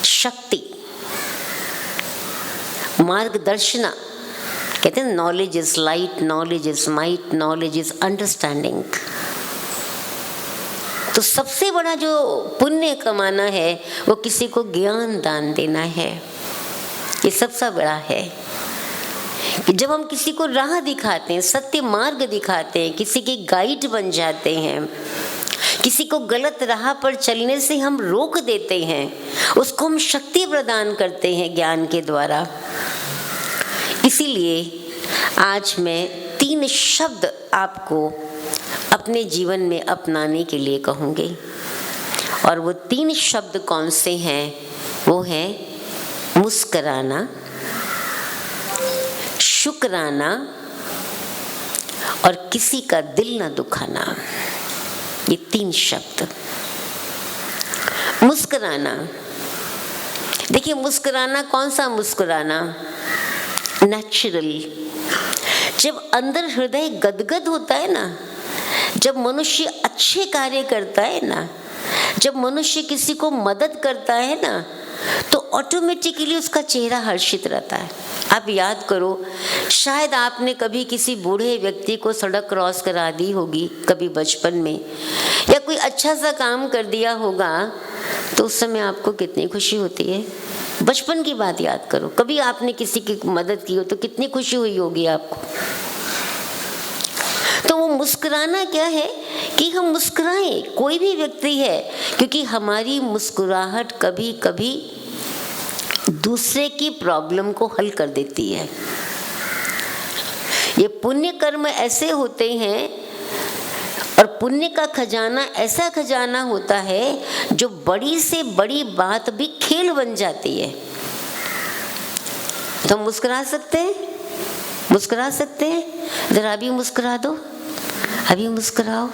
शक्ति, मार्गदर्शना, कहते हैं knowledge is light, knowledge is might, knowledge is understanding. तो सबसे बड़ा जो पुण्य कमाना है वो किसी को ज्ञान दान देना है। ये सबसे बड़ा है कि जब हम किसी को राह दिखाते हैं, सत्य मार्ग दिखाते हैं, किसी के गाइड बन जाते हैं, किसी को गलत राह पर चलने से हम रोक देते हैं, उसको हम शक्ति प्रदान करते हैं ज्ञान के द्वारा। इसीलिए आज मैं 3 शब्द आपको अपने जीवन में अपनाने के लिए कहूँगी, और वो 3 शब्द कौन से हैं? वो है मुस्कुराना, शुक्राना और किसी का दिल न दुखाना। ये 3 शब्द। मुस्कुराना, देखिए मुस्कुराना कौन सा मुस्कुराना? नेचुरल। जब अंदर हृदय गदगद होता है ना, जब मनुष्य अच्छे कार्य करता है ना, जब मनुष्य किसी को मदद करता है ना, तो ऑटोमेटिकली उसका चेहरा हर्षित रहता है। आप याद करो, शायद आपने कभी किसी बूढ़े व्यक्ति को सड़क क्रॉस करा दी होगी कभी बचपन में, या कोई अच्छा सा काम कर दिया होगा, तो उस समय आपको कितनी खुशी होती है। बचपन की बात याद करो, कभी आपने किसी की मदद की हो तो कितनी खुशी हुई होगी आपको। तो वो मुस्कुराना क्या है कि हम मुस्कुराएं, कोई भी व्यक्ति है, क्योंकि हमारी मुस्कुराहट कभी कभी दूसरे की प्रॉब्लम को हल कर देती है। ये पुण्य कर्म ऐसे होते हैं, और पुण्य का खजाना ऐसा खजाना होता है जो बड़ी से बड़ी बात भी खेल बन जाती है। तो हम मुस्कुरा सकते हैं, मुस्कुरा सकते हैं। जरा अभी मुस्कुरा दो, अभी मुस्कुराओ,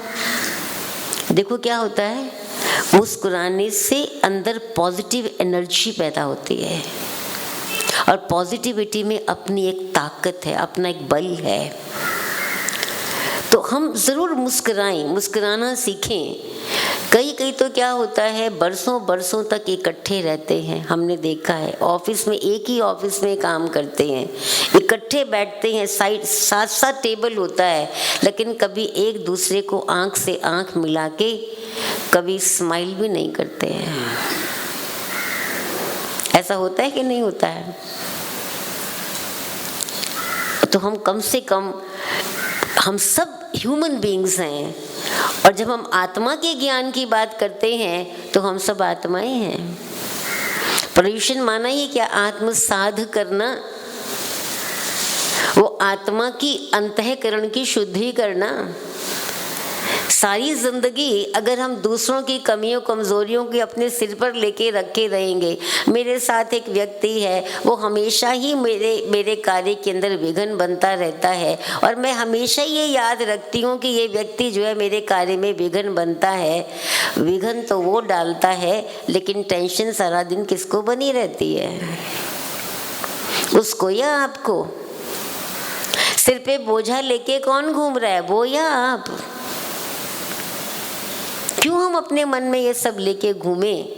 देखो क्या होता है। मुस्कुराने से अंदर पॉजिटिव एनर्जी पैदा होती है और पॉजिटिविटी में अपनी एक ताकत है, अपना एक बल है। तो हम ज़रूर मुस्कुराएं, मुस्कुराना सीखें। कई तो क्या होता है, बरसों तक इकट्ठे रहते हैं। हमने देखा है ऑफिस में, एक ही ऑफिस में काम करते हैं, इकट्ठे बैठते हैं, साथ टेबल होता है, लेकिन कभी एक दूसरे को आंख से आंख मिला के कभी स्माइल भी नहीं करते हैं। ऐसा होता है कि नहीं होता है? तो हम कम से कम, हम सब ह्यूमन बीइंग्स हैं, और जब हम आत्मा के ज्ञान की बात करते हैं तो हम सब आत्माएं हैं। पर्यूषण माना ही क्या? आत्मसाध करना, वो आत्मा की अंतःकरण की शुद्धि करना। सारी जिंदगी अगर हम दूसरों की कमियों कमजोरियों की अपने सिर पर लेके रखे रहेंगे। मेरे साथ एक व्यक्ति है, वो हमेशा ही मेरे कार्य के अंदर विघ्न बनता रहता है, और मैं हमेशा ये याद रखती हूँ कि ये व्यक्ति जो है मेरे कार्य में विघ्न बनता है। विघ्न तो वो डालता है, लेकिन टेंशन सारा दिन किसको बनी रहती है? उसको या आपको? सिर पे बोझा लेके कौन घूम रहा है, वो या आप? क्यों हम अपने मन में ये सब लेके घूमें?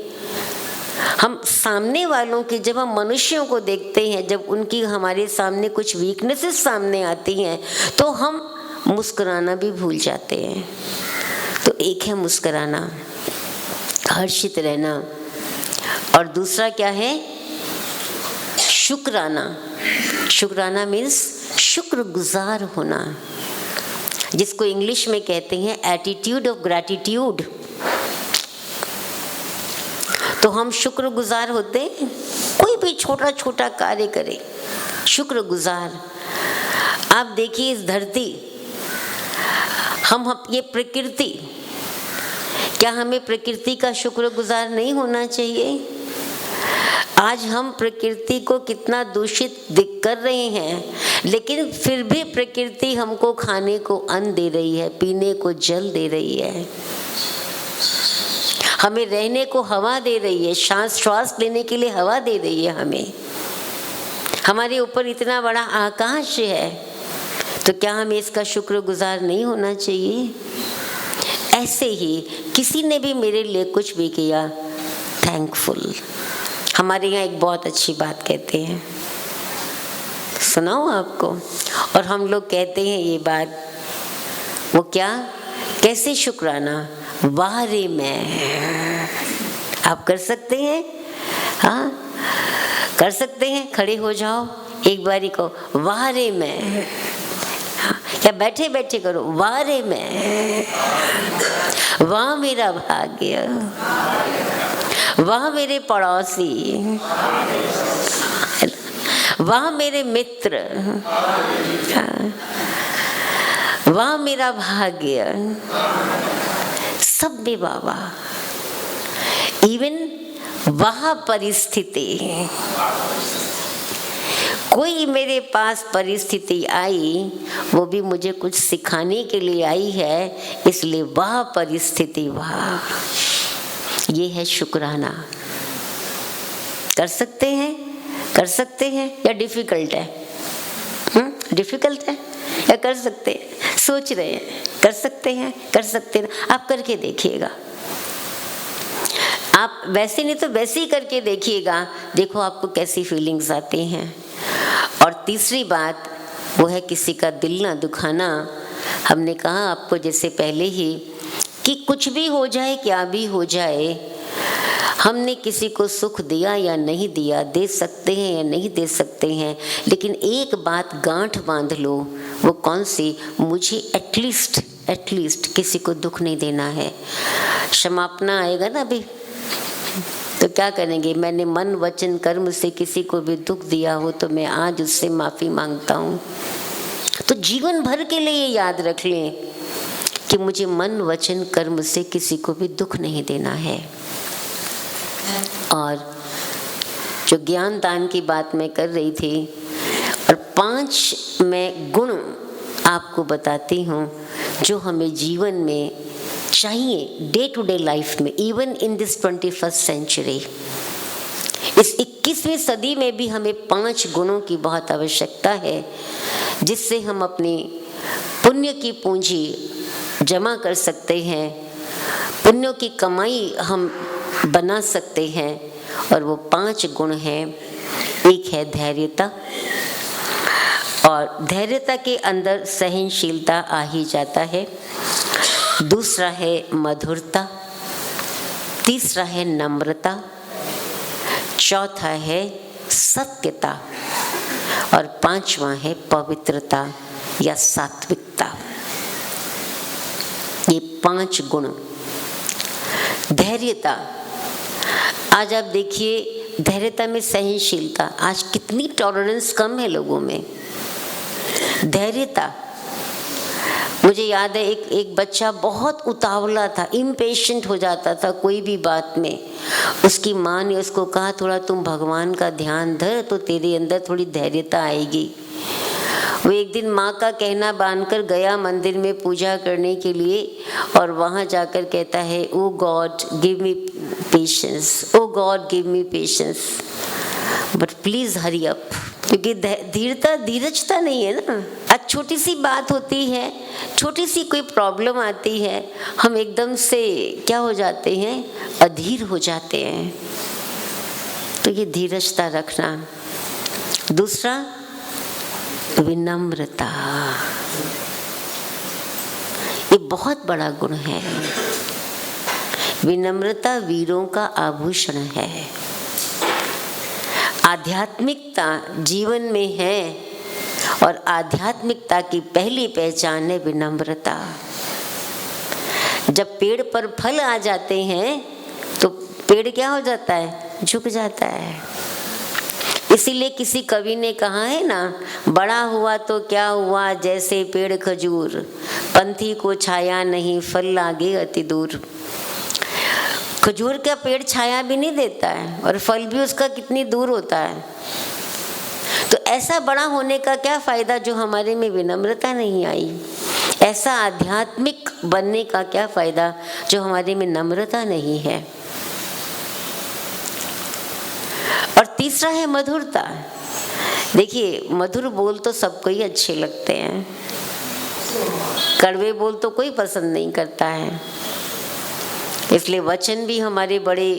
हम सामने वालों की, जब हम मनुष्यों को देखते हैं, जब उनकी हमारे सामने कुछ वीकनेसेस सामने आती हैं, तो हम मुस्कुराना भी भूल जाते हैं। तो एक है मुस्कुराना, हर्षित रहना, और दूसरा क्या है? शुक्राना। शुक्राना मीन्स शुक्रगुजार होना, जिसको इंग्लिश में कहते हैं एटीट्यूड ऑफ ग्रैटिट्यूड। तो हम शुक्रगुजार होते हैं, कोई भी छोटा छोटा कार्य करे, शुक्रगुजार। आप देखिए इस धरती, हम ये प्रकृति, क्या हमें प्रकृति का शुक्रगुजार नहीं होना चाहिए? आज हम प्रकृति को कितना दूषित कर रहे हैं, लेकिन फिर भी प्रकृति हमको खाने को अन्न दे रही है, पीने को जल दे रही है, हमें रहने को हवा दे रही है, श्वास लेने के लिए हवा दे रही है हमें। हमारे ऊपर इतना बड़ा आकाश है, तो क्या हमें इसका शुक्रगुजार नहीं होना चाहिए? ऐसे ही किसी ने भी मेरे लिए कुछ भी किया, थैंकफुल। हमारे यहाँ एक बहुत अच्छी बात कहते हैं, सुनाऊं आपको? और हम लोग कहते हैं ये बात, वो क्या, कैसे शुक्राना? वाह रे मैं। आप कर सकते हैं? हाँ, कर सकते हैं? खड़े हो जाओ एक बारी को, वाह रे मैं। क्या बैठे बैठे करो, वाह रे मैं, वाह मेरा भाग्य, वाह मेरे पड़ोसी, वाह मेरे मित्र, वाह मेरा भाग्य, सब में बाबा। इवन वाह परिस्थिति, कोई मेरे पास परिस्थिति आई, वो भी मुझे कुछ सिखाने के लिए आई है, इसलिए वाह परिस्थिति वाह। ये है शुक्राना। कर सकते हैं? कर सकते हैं या डिफिकल्ट है? डिफिकल्ट है या कर सकते हैं? सोच रहे हैं, कर सकते हैं, कर सकते हैं। आप करके देखिएगा, आप वैसे नहीं तो वैसे ही करके देखिएगा, देखो आपको कैसी फीलिंग्स आती हैं। और तीसरी बात वो है किसी का दिल ना दुखाना। हमने कहा आपको जैसे पहले ही कि कुछ भी हो जाए, क्या भी हो जाए, हमने किसी को सुख दिया या नहीं दिया, दे सकते हैं या नहीं दे सकते हैं, लेकिन एक बात गांठ बांध लो। वो कौन सी? मुझे एटलीस्ट किसी को दुख नहीं देना है। क्षमापना आएगा ना अभी, तो क्या करेंगे? मैंने मन वचन कर्म से किसी को भी दुख दिया हो तो मैं आज उससे माफ़ी मांगता हूँ। तो जीवन भर के लिए याद रख लें कि मुझे मन वचन कर्म से किसी को भी दुख नहीं देना है। और जो ज्ञान दान की बात मैं कर रही थी, और 5 मैं गुण आपको बताती हूँ जो हमें जीवन में चाहिए डे टू डे लाइफ में, even in this 21st century. इस 21वीं सदी में भी हमें 5 गुणों की बहुत आवश्यकता है, जिससे हम अपनी पुण्य की पूंजी जमा कर सकते हैं, पुण्यों की कमाई हम बना सकते हैं। और वो 5 गुण हैं। एक है धैर्यता, और धैर्यता के अंदर सहनशीलता आ ही जाता है। दूसरा है मधुरता, तीसरा है नम्रता, चौथा है सत्यता, और 5वां है पवित्रता या सात्विकता। ये 5 गुण। धैर्यता, आज आप देखिए धैर्यता में सहनशीलता, आज कितनी टॉलरेंस कम है लोगों में। धैर्यता, मुझे याद है एक बच्चा बहुत उतावला था, इम्पेशेंट हो जाता था कोई भी बात में। उसकी माँ ने उसको कहा थोड़ा तुम भगवान का ध्यान धर तो तेरे अंदर थोड़ी धैर्यता आएगी। वो एक दिन माँ का कहना बांधकर गया मंदिर में पूजा करने के लिए, और वहाँ जाकर कहता है oh God give me patience, oh God give me patience, but please hurry up. क्योंकि धीरता धीरजता नहीं है ना। आज छोटी सी बात होती है, छोटी सी कोई प्रॉब्लम आती है, हम एकदम से क्या हो जाते हैं, अधीर हो जाते हैं। तो ये धीरजता रखना। दूसरा विनम्रता, ये बहुत बड़ा गुण है। विनम्रता वीरों का आभूषण है। आध्यात्मिकता जीवन में है, और आध्यात्मिकता की पहली पहचान है विनम्रता। जब पेड़ पर फल आ जाते हैं तो पेड़ क्या हो जाता है, झुक जाता है। इसीलिए किसी कवि ने कहा है ना, बड़ा हुआ तो क्या हुआ जैसे पेड़ खजूर, पंथी को छाया नहीं फल लागे अति दूर। खजूर का पेड़ छाया भी नहीं देता है, और फल भी उसका कितनी दूर होता है। तो ऐसा बड़ा होने का क्या फायदा जो हमारे में विनम्रता नहीं आई। ऐसा आध्यात्मिक बनने का क्या फायदा जो हमारे में नम्रता नहीं है। और तीसरा है मधुरता। देखिए मधुर बोल तो सबको ही अच्छे लगते हैं, कड़वे बोल तो कोई पसंद नहीं करता है। इसलिए वचन भी हमारे बड़े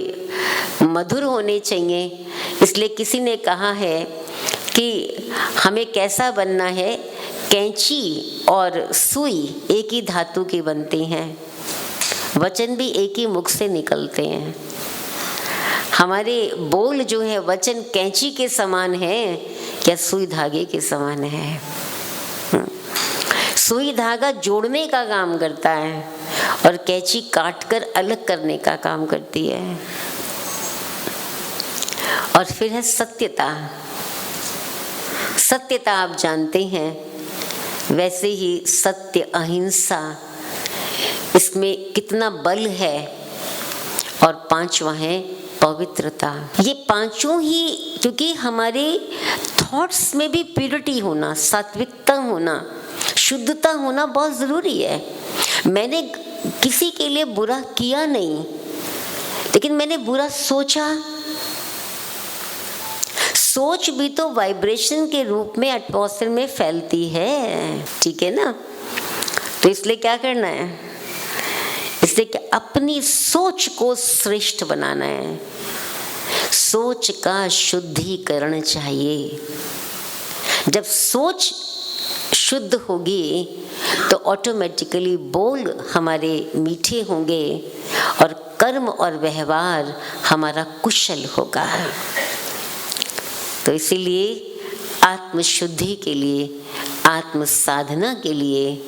मधुर होने चाहिए। इसलिए किसी ने कहा है कि हमें कैसा बनना है, कैंची और सुई एक ही धातु की बनती हैं, वचन भी एक ही मुख से निकलते हैं। हमारे बोल जो है वचन कैंची के समान है या सुई धागे के समान है। सुई धागा जोड़ने का काम करता है और कैंची काटकर अलग करने का काम करती है। और फिर है सत्यता। सत्यता आप जानते हैं, वैसे ही सत्य अहिंसा, इसमें कितना बल है। और पांचवा है पवित्रता। ये पांचों ही, क्योंकि हमारे थॉट्स में भी प्योरिटी होना, सात्विकता होना, शुद्धता होना बहुत जरूरी है। मैंने किसी के लिए बुरा किया नहीं, लेकिन मैंने बुरा सोचा। सोच भी तो वाइब्रेशन के रूप में एटमॉस्फेयर में फैलती है, ठीक है ना। तो इसलिए क्या करना है, इसलिए कि अपनी सोच को श्रेष्ठ बनाना है। सोच का शुद्धिकरण चाहिए। जब सोच शुद्ध होगी तो ऑटोमेटिकली बोल हमारे मीठे होंगे और कर्म और व्यवहार हमारा कुशल होगा। तो इसीलिए आत्मशुद्धि के लिए, आत्म साधना के लिए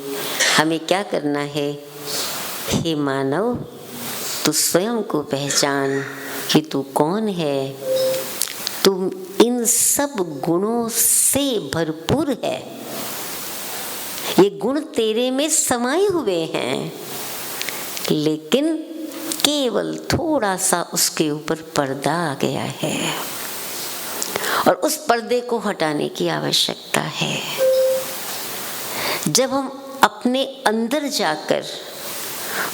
हमें क्या करना है, हे मानव तू स्वयं को पहचान कि तू कौन है। तुम इन सब गुणों से भरपूर है। ये गुण तेरे में समाये हुए हैं, लेकिन केवल थोड़ा सा उसके ऊपर पर्दा आ गया है और उस पर्दे को हटाने की आवश्यकता है। जब हम अपने अंदर जाकर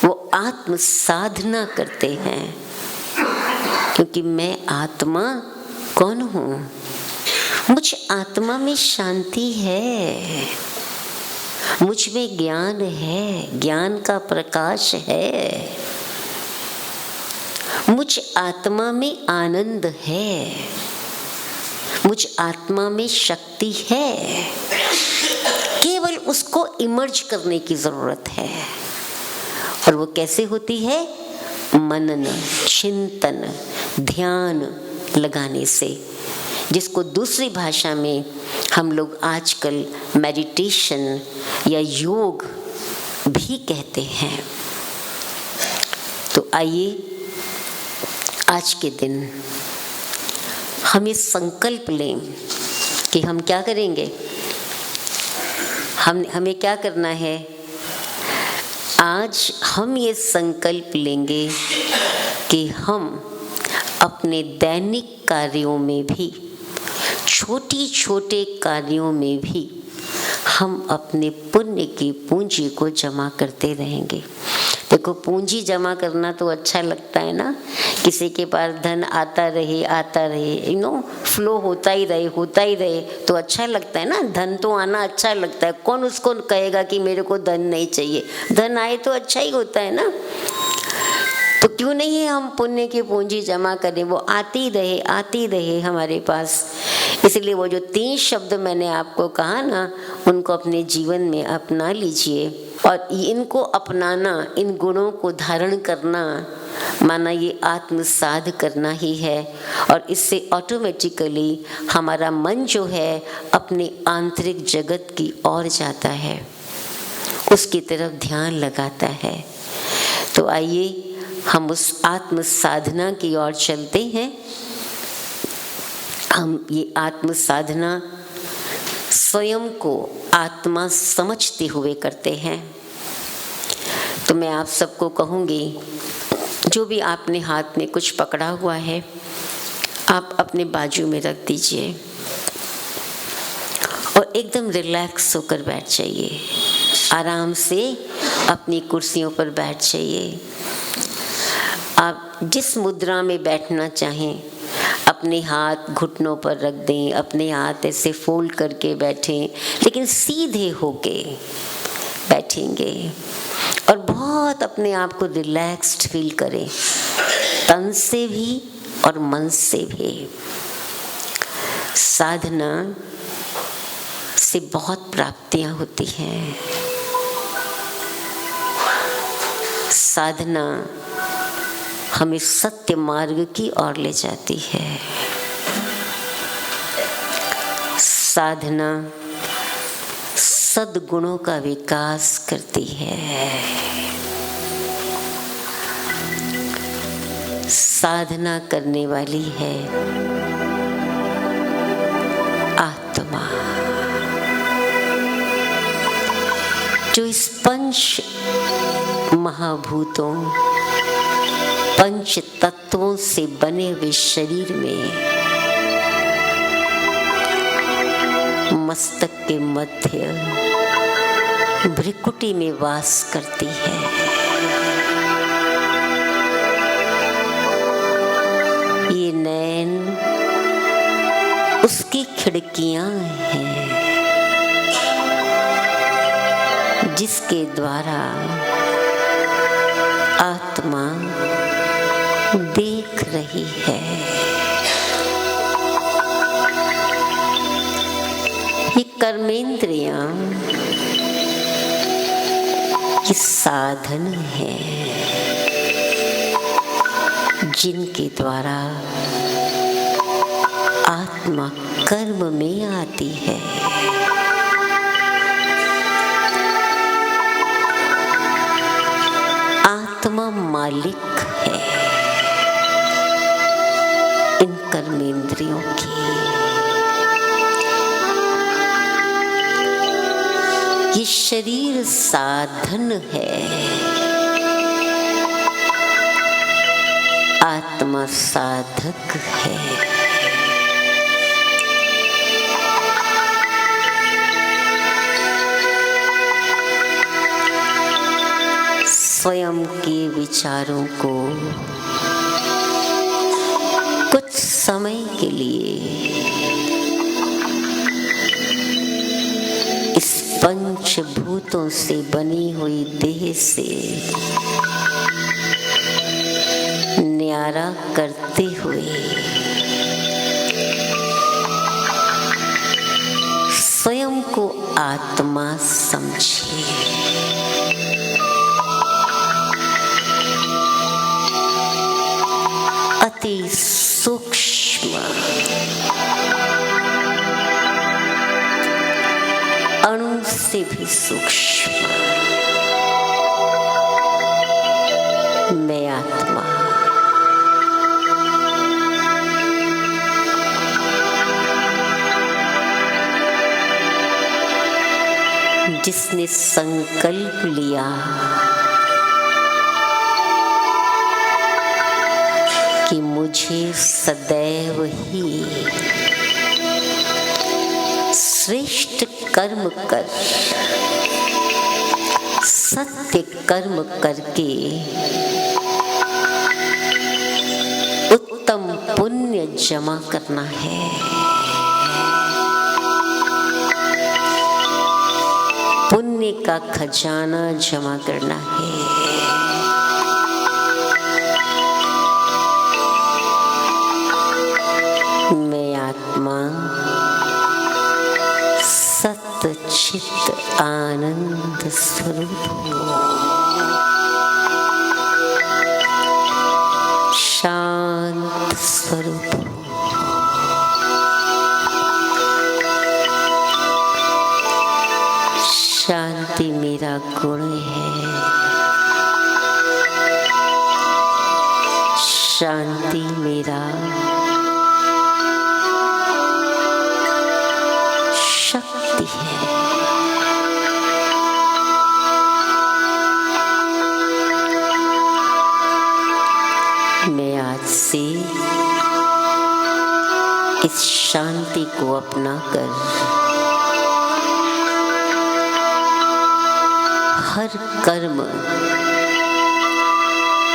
वो आत्म साधना करते हैं, क्योंकि मैं आत्मा कौन हूँ? मुझ आत्मा में शांति है, मुझ में ज्ञान है, ज्ञान का प्रकाश है, मुझ आत्मा में आनंद है, मुझ आत्मा में शक्ति है। केवल उसको इमर्ज करने की जरूरत है। और वो कैसे होती है? मनन, चिंतन, ध्यान लगाने से, जिसको दूसरी भाषा में हम लोग आजकल मेडिटेशन या योग भी कहते हैं। तो आइए आज के दिन हम ये संकल्प लें कि हम क्या करेंगे। हमें क्या करना है? आज हम ये संकल्प लेंगे कि हम अपने दैनिक कार्यों में भी, छोटी छोटे कार्यों में भी हम अपने पुण्य की पूंजी को जमा करते रहेंगे। देखो, पूंजी जमा करना तो अच्छा लगता है ना, किसी के पास धन आता रहे, फ्लो होता ही रहे तो अच्छा लगता है ना। धन तो आना अच्छा लगता है, कौन उसको कहेगा कि मेरे को धन नहीं चाहिए? धन आए तो अच्छा ही होता है ना। तो क्यों नहीं हम पुण्य की पूंजी जमा करें, वो आती रहे हमारे पास। इसलिए वो जो 3 शब्द मैंने आपको कहा ना, उनको अपने जीवन में अपना लीजिए। और इनको अपनाना, इन गुणों को धारण करना, माना ये आत्मसाध करना ही है। और इससे ऑटोमेटिकली हमारा मन जो है अपने आंतरिक जगत की ओर जाता है, उसकी तरफ ध्यान लगाता है। तो आइए हम उस आत्म साधना की ओर चलते हैं। हम ये आत्म साधना स्वयं को आत्मा समझते हुए करते हैं। तो मैं आप सबको कहूँगी, जो भी आपने हाथ में कुछ पकड़ा हुआ है, आप अपने बाजू में रख दीजिए और एकदम रिलैक्स होकर बैठ जाइए। आराम से अपनी कुर्सियों पर बैठ जाइए। आप जिस मुद्रा में बैठना चाहें, अपने हाथ घुटनों पर रख दें, अपने हाथ ऐसे फोल्ड करके बैठें, लेकिन सीधे होके बैठेंगे और बहुत अपने आप को रिलैक्स्ड फील करें, तन से भी और मन से भी। साधना से बहुत प्राप्तियां होती हैं। साधना हमें सत्य मार्ग की ओर ले जाती है। साधना सद्गुणों का विकास करती है। साधना करने वाली है आत्मा, जो इस पंच महाभूतों, पंच तत्वों से बने हुए शरीर में मस्तक के मध्य भ्रिकुटी में वास करती है। ये नैन उसकी खिड़कियां हैं, जिसके द्वारा आत्मा देख रही है। ये कर्मेंद्रियां ये साधन है, जिनके द्वारा आत्मा कर्म में आती है। आत्मा मालिक है इन कर्मेंद्रियों की। ये शरीर साधन है, आत्मा साधक है। स्वयं के विचारों को कुछ समय के लिए इस पंचभूतों से बनी हुई देह से न्यारा करते हुए स्वयं को आत्मा समझे। अति सूक्ष्म अणु से भी सूक्ष्म मैं आत्मा, जिसने संकल्प लिया कि मुझे सदैव ही श्रेष्ठ कर्म कर, सत्य कर्म करके उत्तम पुण्य जमा करना है। पुण्य का खजाना जमा करना है। मैं आत्मा सत चित आनंद स्वरूप हूँ, शांत स्वरूप हूँ। शांति मेरा गुण है, शांति मेरा शक्ति है। मैं आज से इस शांति को अपनाकर हर कर्म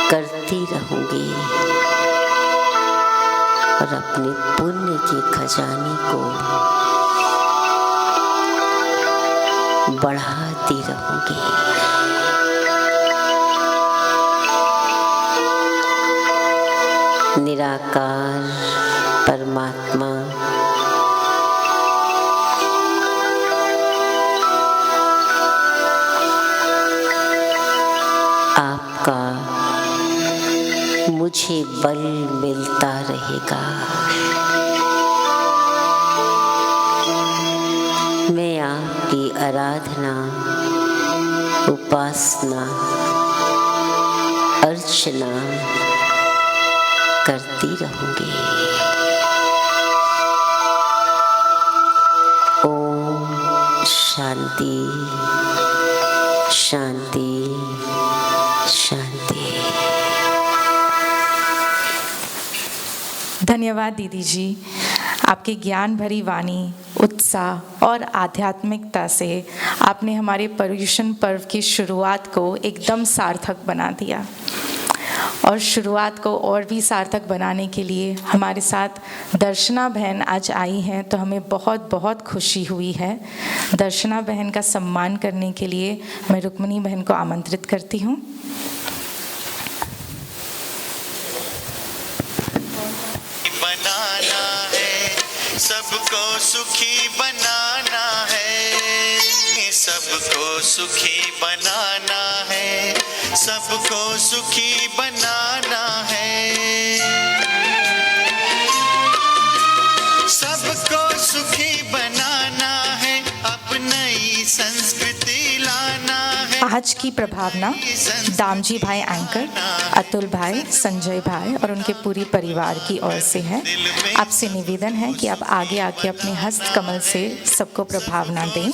करती रहूंगी और अपने पुण्य के खजाने को बढ़ाती रहूंगी। निराकार परमात्मा आपका मुझे बल मिलता रहेगा। मैं आपकी आराधना, उपासना, अर्चना करती रहूंगी। ओम शांति शांति शांति। धन्यवाद दीदी जी, आपके ज्ञान भरी वाणी, उत्साह और आध्यात्मिकता से आपने हमारे पर्युषण पर्व की शुरुआत को एकदम सार्थक बना दिया। और शुरुआत को और भी सार्थक बनाने के लिए हमारे साथ दर्शना बहन आज आई हैं, तो हमें बहुत बहुत खुशी हुई है। दर्शना बहन का सम्मान करने के लिए मैं रुक्मिणी बहन को आमंत्रित करती हूँ। बनाना है, सबको सुखी बनाना है, सबको सुखी बनाना है, सबको सुखी बनाना है, सबको सुखी बनाना है, अपनी संस्कृति लाना है। आज की प्रभावना दामजी भाई एंकर, अतुल भाई, संजय भाई और उनके पूरी परिवार की ओर से है। आपसे निवेदन है कि आप आगे आके अपने हस्त कमल से सबको प्रभावना दें।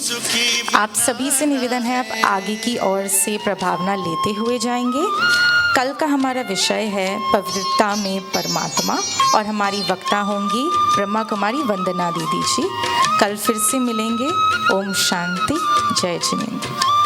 आप सभी से निवेदन है आप आगे की ओर से प्रभावना लेते हुए जाएंगे। कल का हमारा विषय है पवित्रता में परमात्मा और हमारी वक्ता होंगी ब्रह्मा कुमारी वंदना दीदी जी। कल फिर से मिलेंगे। ओम शांति, जय जिनेंद्र।